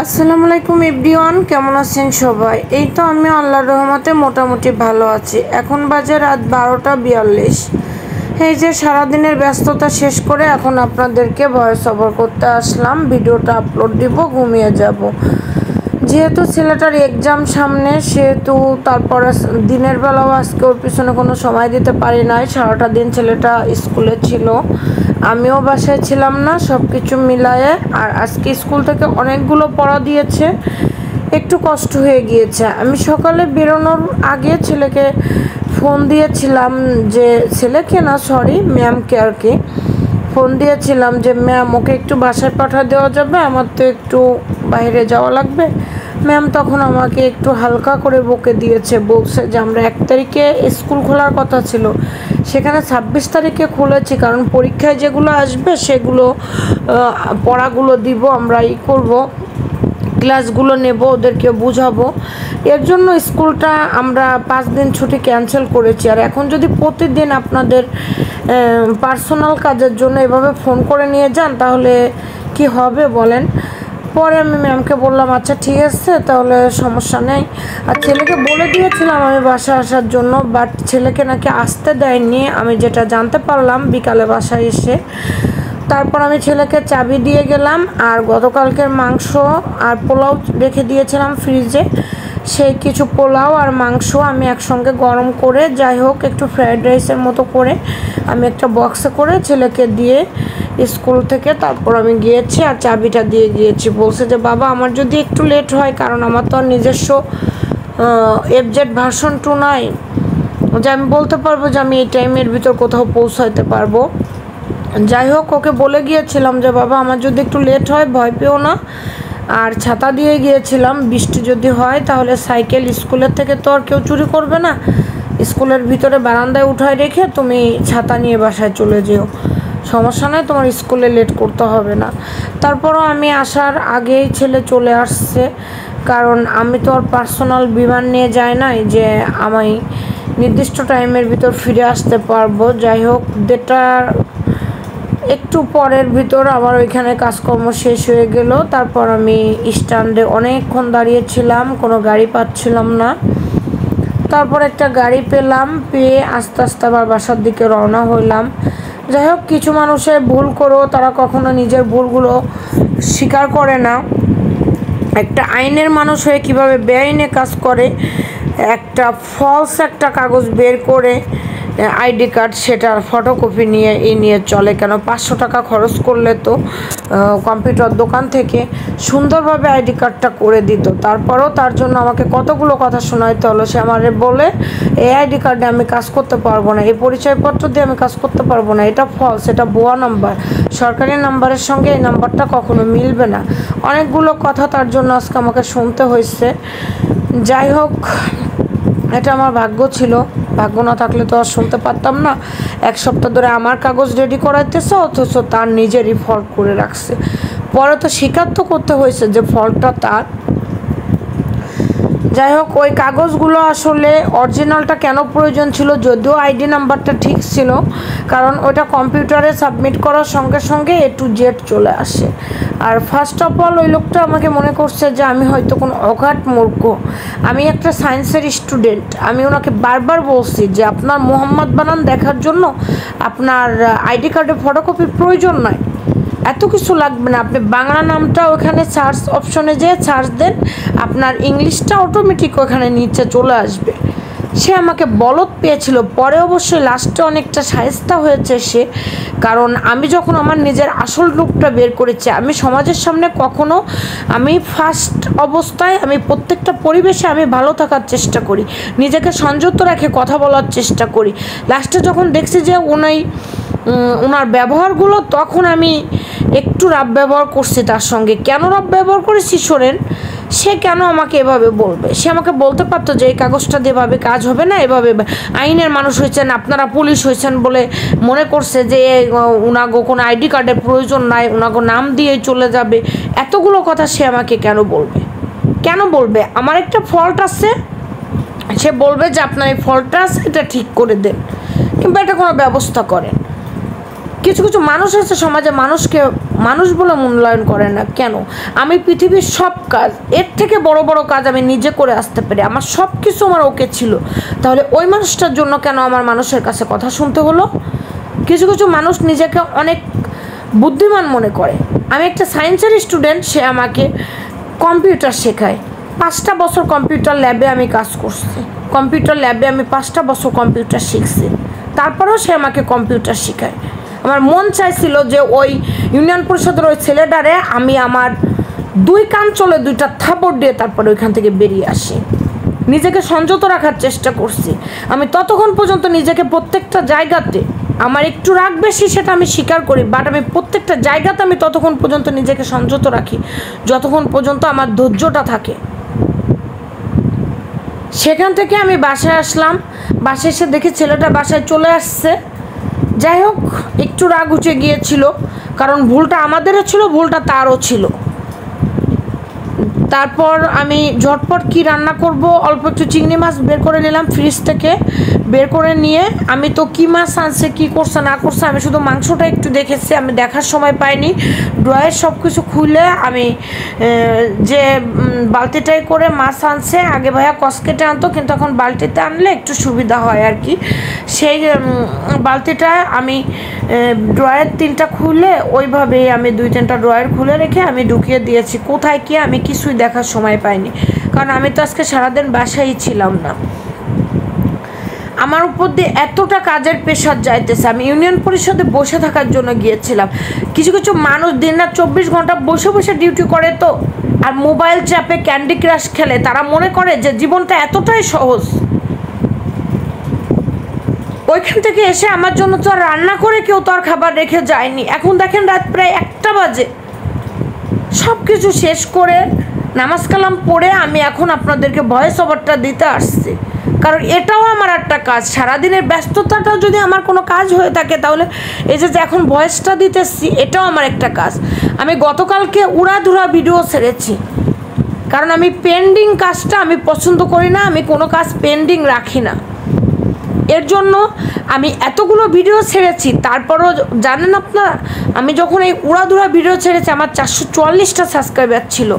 আসসালামু আলাইকুম এভরিওয়ান, কেমন আছেন সবাই? এই তো আমি আল্লাহর রহমতে মোটামুটি ভালো আছি। এখন বাজে রাত 12টা 42। এই যে সারাদিনের ব্যস্ততা শেষ করে এখন আপনাদেরকে ভয়েস ওভার করতে আসলাম। ভিডিওটা আপলোড দিব, ঘুমিয়ে যাব। যেহেতু ছেলেটার এক্সাম সামনে, সেহেতু তারপরে দিনের বেলাও আজকে ওর পিছনে কোনো সময় দিতে পারি নাই। সারাটা দিন ছেলেটা স্কুলে ছিল, আমিও বাসায় ছিলাম না, সব কিছু মিলায়ে। আর আজকে স্কুল থেকে অনেকগুলো পড়া দিয়েছে, একটু কষ্ট হয়ে গিয়েছে। আমি সকালে বেরোনোর আগে ছেলেকে ফোন দিয়েছিলাম, যে ছেলেকে না, সরি ম্যামকে আর কি ফোন দিয়েছিলাম যে ম্যাম ওকে একটু বাসায় পাঠা দেওয়া যাবে, আমার তো একটু বাইরে যাওয়া লাগবে। ম্যাম তখন আমাকে একটু হালকা করে বকে দিয়েছে, বলছে যে আমরা 1 তারিখে স্কুল খোলার কথা ছিল, সেখানে 26 তারিখে খুলেছি, কারণ পরীক্ষায় যেগুলো আসবে সেগুলো পড়াগুলো দিব, আমরা করব, ক্লাসগুলো নেব, ওদেরকে বুঝাবো। এর জন্য স্কুলটা আমরা 5 দিন ছুটি ক্যান্সেল করেছি। আর এখন যদি প্রতিদিন আপনাদের পার্সোনাল কাজের জন্য এভাবে ফোন করে নিয়ে যান, তাহলে কি হবে বলেন? পরে আমি ম্যামকে বললাম আচ্ছা ঠিক আছে, তাহলে সমস্যা নেই। আর ছেলেকে বলে দিয়েছিলাম আমি বাসায় আসার জন্য, বাট ছেলেকে নাকি আসতে দেয়নি, আমি যেটা জানতে পারলাম বিকালে বাসায় এসে। তারপর আমি ছেলেকে চাবি দিয়ে গেলাম, আর গতকালকের মাংস আর পোলাও রেখে দিয়েছিলাম ফ্রিজে, সেই কিছু পোলাও আর মাংস আমি একসঙ্গে গরম করে, যাই হোক একটু ফ্রায়েড রাইসের মতো করে আমি একটা বক্সে করে ছেলেকে দিয়ে স্কুল থেকে তারপর আমি গিয়েছি, আর চাবিটা দিয়ে গিয়েছি। বলছে যে বাবা আমার যদি একটু লেট হয়, কারণ আমার তো আর নিজস্ব FZ ভার্সন 2 নাই, যে আমি বলতে পারবো যে আমি এই টাইমের ভিতর কোথাও পৌঁছাইতে পারবো। যাই হোক ওকে বলে গিয়েছিলাম যে বাবা আমার যদি একটু লেট হয় ভয় পেও না, আর ছাতা দিয়ে গিয়েছিলাম, বৃষ্টি যদি হয় তাহলে সাইকেল স্কুলের থেকে তো আর কেউ চুরি করবে না, স্কুলের ভিতরে বারান্দায় উঠায় রেখে তুমি ছাতা নিয়ে বাসায় চলে যেও, সমস্যা নয়, তোমার স্কুলে লেট করতে হবে না। তারপরও আমি আসার আগেই ছেলে চলে আসছে, কারণ আমি তো আর পার্সোনাল বিমান নিয়ে যাই নাই যে আমি নির্দিষ্ট টাইমের ভিতর ফিরে আসতে পারবো। যাই হোক 1:30 একটু পরের ভিতর আমার ওইখানে কাজকর্ম শেষ হয়ে গেল। তারপর আমি স্ট্যান্ডে অনেকক্ষণ দাঁড়িয়েছিলাম, কোনো গাড়ি পাচ্ছিলাম না। তারপর একটা গাড়ি পেলাম, পেয়ে আস্তে আস্তে আবার বাসার দিকে রওনা হইলাম। যাই হোক কিছু মানুষের ভুল করো, তারা কখনো নিজের ভুলগুলো স্বীকার করে না। একটা আইনের মানুষ হয়ে কিভাবে বেআইনে কাজ করে, একটা ফলস একটা কাগজ বের করে আইডি কার্ড, সেটার ফটোকপি নিয়ে চলে কেন? 500 টাকা খরচ করলে তো কম্পিউটার দোকান থেকে সুন্দরভাবে আইডি কার্ডটা করে দিত। তারপরও তার জন্য আমাকে কতগুলো কথা শোনাইতে হলো। সে আমারে বলে এই আইডি কার্ডে আমি কাজ করতে পারবো না, এই পরিচয়পত্র দিয়ে আমি কাজ করতে পারবো না, এটা ফলস, এটা ভুয়া নাম্বার, সরকারি নাম্বারের সঙ্গে এই নাম্বারটা কখনো মিলবে না। অনেকগুলো কথা তার জন্য আজকে আমাকে শুনতে হয়েছে। যাই হোক এটা আমার ভাগ্য ছিল, ভাগ্য না থাকলে তো আর শুনতে পারতাম না। 1 সপ্তাহ ধরে আমার কাগজ রেডি করাইতেছে, অথচ তার নিজেরই ফল্ট করে রাখছে। পরে তো স্বীকার তো করতে হয়েছে যে ফল্টটা তার। যাই হোক ওই কাগজগুলো আসলে অরিজিনালটা কেন প্রয়োজন ছিল, যদিও আইডি নাম্বারটা ঠিক ছিল, কারণ ওটা কম্পিউটারে সাবমিট করার সঙ্গে সঙ্গে A to Z চলে আসে। আর ফার্স্ট অফ অল ওই লোকটা আমাকে মনে করছে যে আমি হয়তো কোনো অঘাত মূর্খ। আমি একটা সায়েন্সের স্টুডেন্ট, আমি ওনাকে বারবার বলছি যে আপনার মোহাম্মদ বানান দেখার জন্য আপনার আইডি কার্ডে ফটোকপির প্রয়োজন নয়, এত কিছু লাগবে না, আপনি বাংলা নামটা ওখানে সার্চ অপশনে যেয়ে সার্চ দেন, আপনার ইংলিশটা অটোমেটিক ওখানে নিচে চলে আসবে। সে আমাকে বলদ পেয়েছিল, পরে অবশ্যই লাস্টে অনেকটা শায়েস্তা হয়েছে সে, কারণ আমি যখন আমার নিজের আসল রূপটা বের করেছি, আমি সমাজের সামনে কখনো, আমি ফার্স্ট অবস্থায় আমি প্রত্যেকটা পরিবেশে আমি ভালো থাকার চেষ্টা করি, নিজেকে সংযত রেখে কথা বলার চেষ্টা করি। লাস্টে যখন দেখছি যে ওনার ব্যবহারগুলো, তখন আমি একটু রাব ব্যবহার করছি তার সঙ্গে। কেন রাব ব্যবহার করেছি শোনেন, সে কেন আমাকে এভাবে বলবে? সে আমাকে বলতে পারতো যে এই কাগজটা দিয়ে এভাবে কাজ হবে না, এভাবে আইনের মানুষ হয়েছেন আপনারা, পুলিশ হয়েছেন বলে মনে করছে যে উনাগো কোনো আইডি কার্ডের প্রয়োজন নাই, উনাগো নাম দিয়েই চলে যাবে। এতগুলো কথা সে আমাকে কেন বলবে? কেন বলবে? আমার একটা ফল্ট আছে, সে বলবে যে আপনার এই ফল্টটা আছে, এটা ঠিক করে দেন, কিংবা এটা কোনো ব্যবস্থা করেন। কিছু কিছু মানুষ আছে সমাজে মানুষকে মানুষ বলে মূল্যায়ন করে না কেন? আমি পৃথিবীর সব কাজ, এর থেকে বড় বড় কাজ আমি নিজে করে আসতে পারি, আমার সব কিছু আমার ওকে ছিল, তাহলে ওই মানুষটার জন্য কেন আমার মানুষের কাছে কথা শুনতে হলো? কিছু কিছু মানুষ নিজেকে অনেক বুদ্ধিমান মনে করে। আমি একটা সায়েন্সের স্টুডেন্ট, সে আমাকে কম্পিউটার শেখায়। 5টা বছর কম্পিউটার ল্যাবে আমি কাজ করছি, কম্পিউটার ল্যাবে আমি 5টা বছর কম্পিউটার শিখছি, তারপরেও সে আমাকে কম্পিউটার শেখায়। আমার মন চাইছিল যে ওই ইউনিয়ন পরিষদের ওই ছেলেটারে আমি আমার 2 কান চলে 2টা থাপড় দিয়ে তারপরে ওইখান থেকে বেরিয়ে আসি। নিজেকে সংযত রাখার চেষ্টা করছি আমি, ততক্ষণ পর্যন্ত নিজেকে প্রত্যেকটা জায়গাতে আমার একটু রাগ বেশি সেটা আমি স্বীকার করি, বাট আমি প্রত্যেকটা জায়গাতে আমি ততক্ষণ পর্যন্ত নিজেকে সংযত রাখি যতক্ষণ পর্যন্ত আমার ধৈর্যটা থাকে। সেখান থেকে আমি বাসায় আসলাম, বাসায় এসে দেখি ছেলেটা বাসায় চলে আসছে। যাই হোক, একটু রাগ উঠে গিয়েছিল, কারণ ভুলটা আমাদেরও ছিল, ভুলটা তারও ছিল। তারপর আমি ঝটপট কি রান্না করব, অল্প একটু চিংড়ি মাছ বের করে নিলাম ফ্রিজ থেকে, বের করে নিয়ে আমি তো কী মাছ আনছে কী করছে না করছে আমি শুধু মাংসটা একটু দেখেছি, আমি দেখার সময় পাইনি। ড্রয়ের সব কিছু খুলে আমি যে বালতিটাই করে মাছ আনছে, আগে ভাইয়া কসকেটে আনতো কিন্তু এখন বালতিতে আনলে একটু সুবিধা হয় আর কি, সেই বালতিটা আমি ড্রয়ার 3টা খুলে ওইভাবেই আমি 2-3টা ড্রয়ার খুলে রেখে আমি ঢুকিয়ে দিয়েছি। কোথায় কি আমি কিছুই দেখার সময় পাইনি, কারণ আমি তো আজকে সারাদিন বাসায় ছিলাম না। আমার উপর দিয়ে এতটা কাজের প্রেশার যাইতেছে, আমি ইউনিয়ন পরিষদে বসে থাকার জন্য গিয়েছিলাম। কিছু কিছু মানুষ দিন-রাত 24 ঘন্টা বসে বসে ডিউটি করে তো, আর মোবাইল চাপে ক্যান্ডি ক্রাশ খেলে, তারা মনে করে যে জীবনটা এতটাই সহজ। ওইখান থেকে এসে আমার জন্য তো আর রান্না করে কেউ তো আর খাবার রেখে যায়নি। এখন দেখেন রাত প্রায় 1টা বাজে, সব কিছু শেষ করে নামাজ কালাম পড়ে আমি এখন আপনাদেরকে ভয়েস ওভারটা দিতে আসছি, কারণ এটাও আমার একটা কাজ। সারাদিনের ব্যস্ততাটা যদি আমার কোনো কাজ হয়ে থাকে, তাহলে এই যে এখন ভয়েসটা দিতেছি এটাও আমার একটা কাজ। আমি গতকালকে উড়াধুরা ভিডিও ছেড়েছি, কারণ আমি পেন্ডিং কাজটা আমি পছন্দ করি না, আমি কোনো কাজ পেন্ডিং রাখি না। এর জন্য আমি এতগুলো ভিডিও ছেড়েছি, তারপরও জানেন আপনারা, আমি যখন এই উড়াধুরা ভিডিও ছেড়েছি আমার 444টা সাবস্ক্রাইবার ছিল,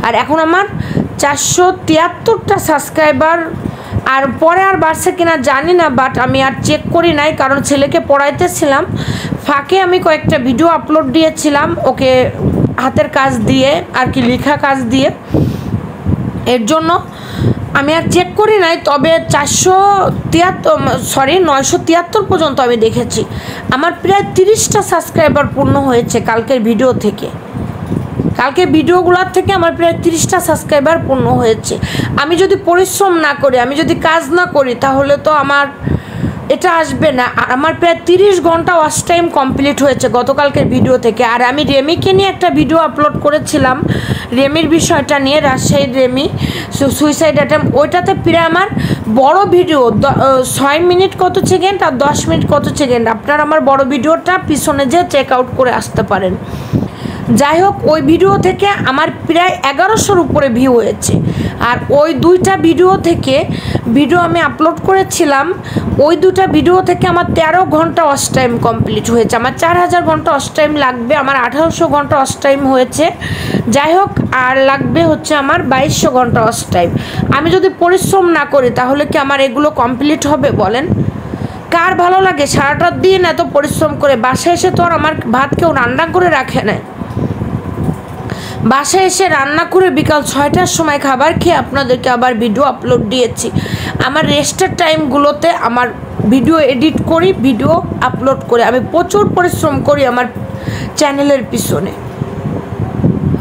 আর এখন আমার 473টা সাবস্ক্রাইবার। আর পরে আর বাড়ছে কিনা জানি না, বাট আমি আর চেক করি নাই, কারণ ছেলেকে পড়াইতেছিলাম, ফাঁকে আমি কয়েকটা ভিডিও আপলোড দিয়েছিলাম ওকে হাতের কাজ দিয়ে আর কি, লেখা কাজ দিয়ে, এর জন্য আমি আর চেক করি নাই। তবে 973 পর্যন্ত আমি দেখেছি, আমার প্রায় 30টা সাবস্ক্রাইবার পূর্ণ হয়েছে কালকের ভিডিও থেকে। কালকে ভিডিওগুলোর থেকে আমার প্রায় 30টা সাবস্ক্রাইবার পূর্ণ হয়েছে। আমি যদি পরিশ্রম না করি, আমি যদি কাজ না করি, তাহলে তো আমার এটা আসবে না। আর আমার প্রায় 30 ঘন্টা ওয়াচ টাইম কমপ্লিট হয়েছে গতকালকের ভিডিও থেকে। আর আমি রেমিকে নিয়ে একটা ভিডিও আপলোড করেছিলাম, রেমির বিষয়টা নিয়ে, রাজশাহীর রেমি সুইসাইড অ্যাটেম্প, ওইটাতে প্রায় আমার বড় ভিডিও 6 মিনিট কত সেকেন্ড আর 10 মিনিট কত সেকেন্ড, আপনারা আমার বড় ভিডিওটা পিছনে যেয়ে চেক আউট করে আসতে পারেন। যাই হোক, ওই ভিডিও থেকে আমার প্রায় 1100-র উপরে ভিউ হয়েছে। আর ওই 2টা ভিডিও থেকে ভিডিও আমি আপলোড করেছিলাম, ওই 2টা ভিডিও থেকে আমার 13 ঘন্টা ওয়াচ টাইম কমপ্লিট হয়েছে। আমার 4000 ঘন্টা ওয়াচ টাইম লাগবে, আমার 1800 ঘন্টা ওয়াচ টাইম হয়েছে। যাই হোক, আর লাগবে হচ্ছে আমার 2200 ঘন্টা ওয়াচ টাইম। আমি যদি পরিশ্রম না করি তাহলে কি আমার এগুলো কমপ্লিট হবে বলেন? কার ভালো লাগে সারাটা দিন এত পরিশ্রম করে? বাসায় এসে তো আর আমার ভাত কেউ রান্না করে রাখে না, বাসায় এসে রান্না করে বিকাল 6টার সময় খাবার খেয়ে আপনাদেরকে আবার ভিডিও আপলোড দিয়েছি। আমার রেস্টের টাইমগুলোতে আমার ভিডিও এডিট করি, ভিডিও আপলোড করে আমি প্রচুর পরিশ্রম করি আমার চ্যানেলের পিছনে।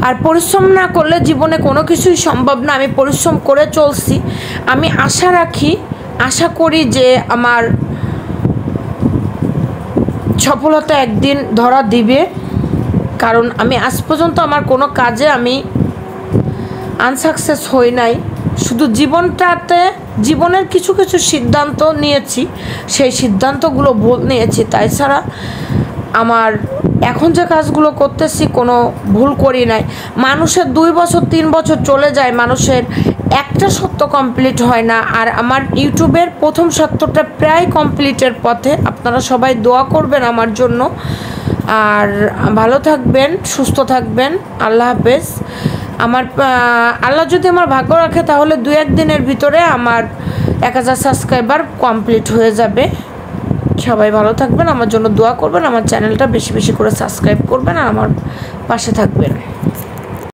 আর পরিশ্রম না করলে জীবনে কোনো কিছুই সম্ভব না। আমি পরিশ্রম করে চলছি, আমি আশা করি যে আমার সফলতা একদিন ধরা দিবে, কারণ আমি আজ পর্যন্ত আমার কোনো কাজে আমি আনসাকসেস হই নাই। শুধু জীবনের কিছু কিছু সিদ্ধান্ত নিয়েছি, সেই সিদ্ধান্তগুলো ভুল নিয়েছি, তাই ছাড়া আমার এখন যে কাজগুলো করতেছি কোনো ভুল করি নাই। মানুষের 2 বছর 3 বছর চলে যায়, মানুষের একটা সত্য কমপ্লিট হয় না। আর আমার ইউটিউবের প্রথম সত্যটা প্রায় কমপ্লিটের পথে, আপনারা সবাই দোয়া করবেন আমার জন্য। আর ভালো থাকবেন, সুস্থ থাকবেন। আল্লাহ হাফেজ। আমার আল্লাহ যদি আমার ভাগ্য রাখে তাহলে 2-1 দিনের ভিতরে আমার 1000 সাবস্ক্রাইবার কমপ্লিট হয়ে যাবে। সবাই ভালো থাকবেন, আমার জন্য দোয়া করবেন, আমার চ্যানেলটা বেশি বেশি করে সাবস্ক্রাইব করবেন আর আমার পাশে থাকবেন।